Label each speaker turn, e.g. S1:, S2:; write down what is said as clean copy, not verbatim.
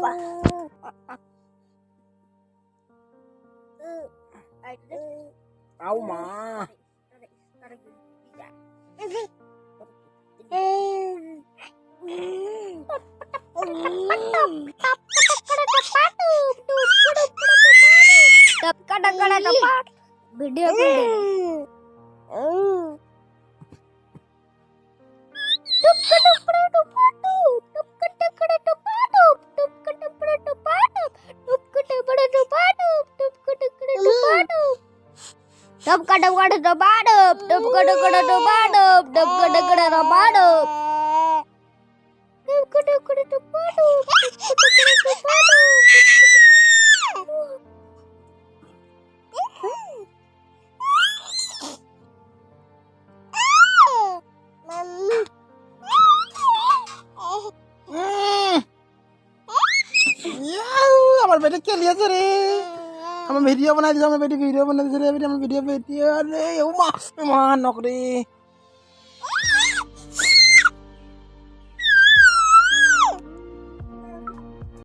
S1: Tahu mah.
S2: Kadang-kadang cepat. Video.
S1: Ya, amal बेटे क्या लिया सर हम वीडियो बना दी, हम बेटी वीडियो बना दी सर, हम वीडियो अरे उमा नौकरी